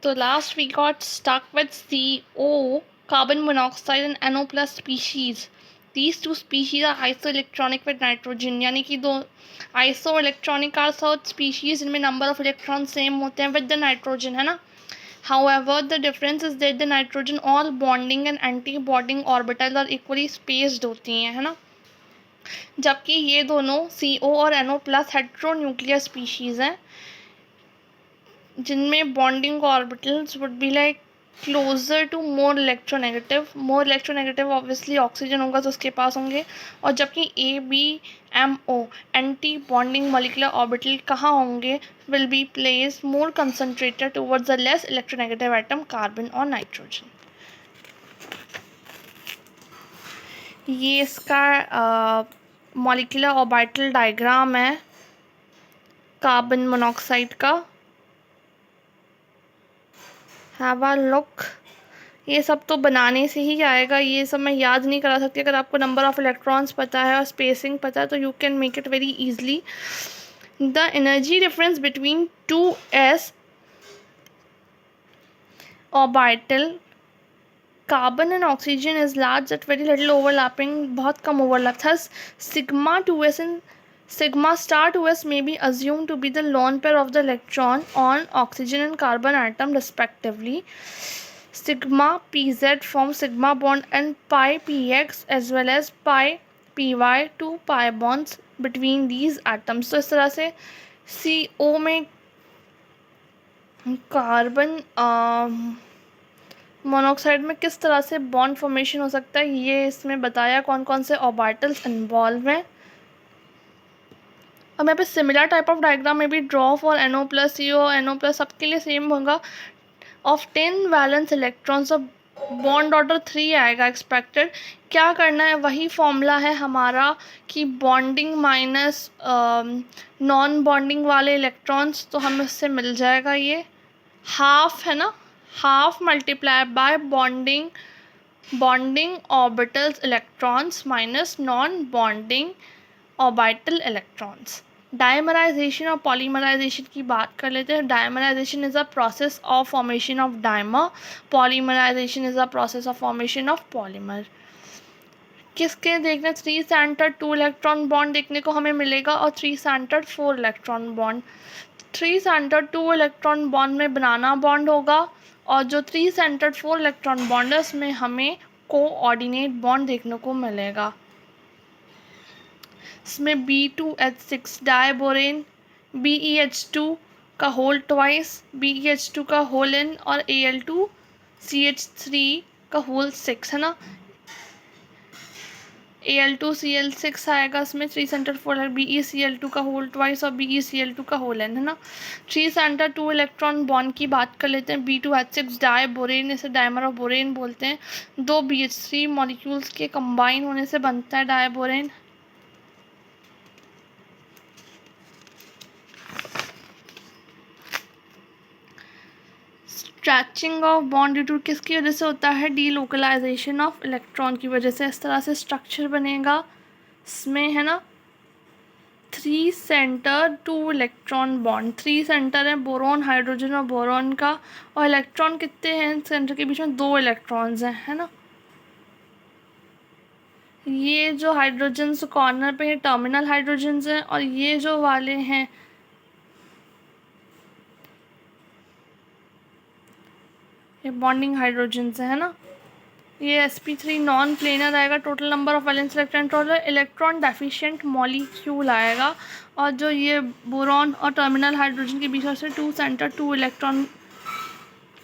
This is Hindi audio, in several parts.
So last we got stuck with CO, carbon monoxide and NO plus species. These two species are isoelectronic with nitrogen, यानी कि दो isoelectronic are such species जिनमें number of electrons same होते हैं with the nitrogen, है ना. However, the difference is that the nitrogen all bonding and anti-bonding orbitals are equally spaced होती हैं, है ना. जबकि ये दोनों CO और NO प्लस हेट्रोन्यूक्लियर स्पीशीज़ हैं जिनमें bonding orbitals would be like closer to more electronegative obviously oxygen होगा तो उसके पास होंगे. और जबकि ABMO anti bonding molecular orbital कहाँ होंगे, will be place more concentrated towards the less electronegative atom carbon और नाइट्रोजन. ये इसका मॉलिक्यूलर ऑर्बिटल डायग्राम है कार्बन मोनोक्साइड का. Have a look. ये सब तो बनाने से ही आएगा, ये सब मैं याद नहीं करा सकती. अगर आपको नंबर ऑफ इलेक्ट्रॉन्स पता है और स्पेसिंग पता है तो you can make it very easily. The energy difference between 2s orbital carbon and oxygen is large at very little overlapping, बहुत कम overlap. Thus sigma 2s and sigma star 2s may be assumed to be the lone pair of the electron on oxygen and carbon atom respectively. Sigma pz forms sigma bond and pi px as well as pi py, two pi bonds between these atoms. तो इस तरह से CO में कार्बन मोनोक्साइड में किस तरह से बॉन्ड फॉर्मेशन हो सकता है ये इसमें बताया, कौन कौन से ऑर्बिटल्स इन्वॉल्व हैं. अब यहाँ पे सिमिलर टाइप ऑफ डायग्राम में भी draw for NO plus CO NO plus सबके लिए सेम होगा. Of 10 valence electrons of bond order 3 आएगा एक्सपेक्टेड. क्या करना है, वही फॉर्मूला है हमारा कि बॉन्डिंग माइनस नॉन बॉन्डिंग वाले इलेक्ट्रॉन्स, तो हमें उससे मिल जाएगा ये हाफ, है ना. Half multiply by bonding orbitals electrons minus non bonding orbital electrons. Dimerisation और पॉलीमराइजेशन की बात कर लेते हैं. Dimerisation is a process of formation of dimer. Polymerisation is a process of formation of polymer. किसके देखने 3 सेंटर्ड 2 इलेक्ट्रॉन बॉन्ड देखने को हमें मिलेगा और 3 centred 4 electron bond. 3 centred 2 electron bond में बनाना बॉन्ड होगा और जो 3 सेंटर्ड 4 इलेक्ट्रॉन बॉन्ड है उसमें हमें कोऑर्डिनेट बॉन्ड देखने को मिलेगा. इसमें B2H6 डायबोरेन, BeH2 का होल ट्वाइस, BeH2 का होल n और Al2CH3 का होल 6, है ना. Al2Cl6 आएगा इसमें 3 सेंटर 4 BeCl2 का होल ट्वाइस और BeCl2 का होल n, है ना. 3 सेंटर 2 इलेक्ट्रॉन बॉन्ड की बात कर लेते हैं. B2H6 डायबोरेन, इसे डायमर ऑफ बोरेन बोलते हैं. 2 BH3 मॉलिक्यूल्स के कंबाइन होने से बनता है diborane. Stretching of bond due to किसकी वजह से होता है, डीलोकलाइजेशन ऑफ इलेक्ट्रॉन की वजह से. इस तरह से स्ट्रक्चर बनेगा इसमें, है ना. 3 सेंटर 2 इलेक्ट्रॉन बॉन्ड. 3 सेंटर है बोरोन हाइड्रोजन और बोरोन का, और इलेक्ट्रॉन कितने हैं सेंटर के बीच में, 2 इलेक्ट्रॉन्स हैं, है ना. ये जो हाइड्रोजन्स कॉर्नर पे हैं टर्मिनल हाइड्रोजन्स हैं और ये जो वाले हैं ये बॉन्डिंग हाइड्रोजन्स है ना. ये sp3 नॉन प्लेनर आएगा. Total number of valence electron total electron deficient molecule आएगा. और जो ये बोरॉन और टर्मिनल हाइड्रोजन के बीच में 2 सेंटर 2 इलेक्ट्रॉन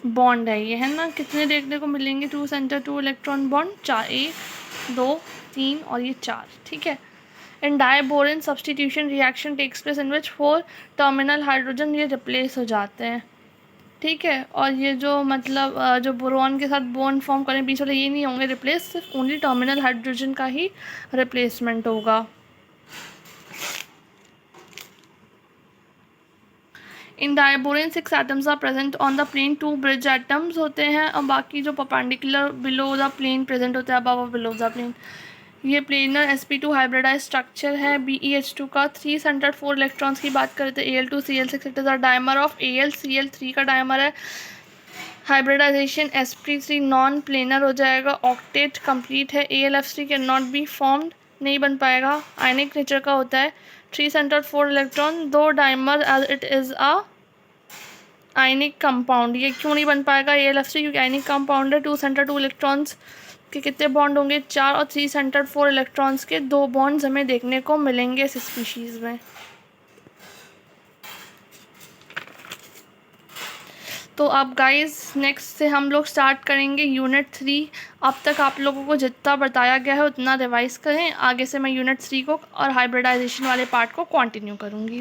बॉन्ड है ये, है ना. कितने देखने को मिलेंगे 2 सेंटर 2 इलेक्ट्रॉन बॉन्ड, 4, 1 2 3 और ये 4, ठीक है. In diborane substitution reaction takes place in which 4 terminal hydrogen ये रिप्लेस हो जाते हैं, ठीक है. और ये जो मतलब जो बोरॉन के साथ बॉन्ड फॉर्म करें बीच वाले ये नहीं होंगे रिप्लेस, सिर्फ ओनली टर्मिनल हाइड्रोजन का ही रिप्लेसमेंट होगा. In diborane 6 atoms are present on the plane. 2 bridge atoms होते हैं और बाकी जो perpendicular below the plane present होते हैं अबव और बिलो द प्लेन. ये प्लेनर sp2 हाइब्रिडाइज स्ट्रक्चर है BeH2 का. 3 सेंटर्ड 4 इलेक्ट्रॉन्स की बात करते हैं. Al2Cl6 it is a dimer of AlCl3 का डायमर है. हाइब्रिडाइजेशन sp3 नॉन प्लेनर हो जाएगा, ऑक्टेट कंप्लीट है, AlF3 can not be formed, नहीं बन पाएगा, आयनिक नेचर का होता है, 3 centre 4 electron, 2 dimer as it is a ionic compound. ये क्यों नहीं बन पाएगा AlF3? क्योंकि आयनिक कंपाउंड है, 2 सेंटर 2 इलेक्ट्रॉन्स के कितने बॉन्ड होंगे? 4, और 3 सेंटर 4 इलेक्ट्रॉन्स के 2 बॉन्ड्स हमें देखने को मिलेंगे इस स्पीशीज़ में। तो अब गाइस नेक्स्ट से हम लोग स्टार्ट करेंगे यूनिट 3। अब तक आप लोगों को जितना बताया गया है उतना रिवाइज़ करें, आगे से मैं यूनिट 3 को और हाइब्रिडाइजेशन वाले पार्ट को कंटिन्यू करूँगी।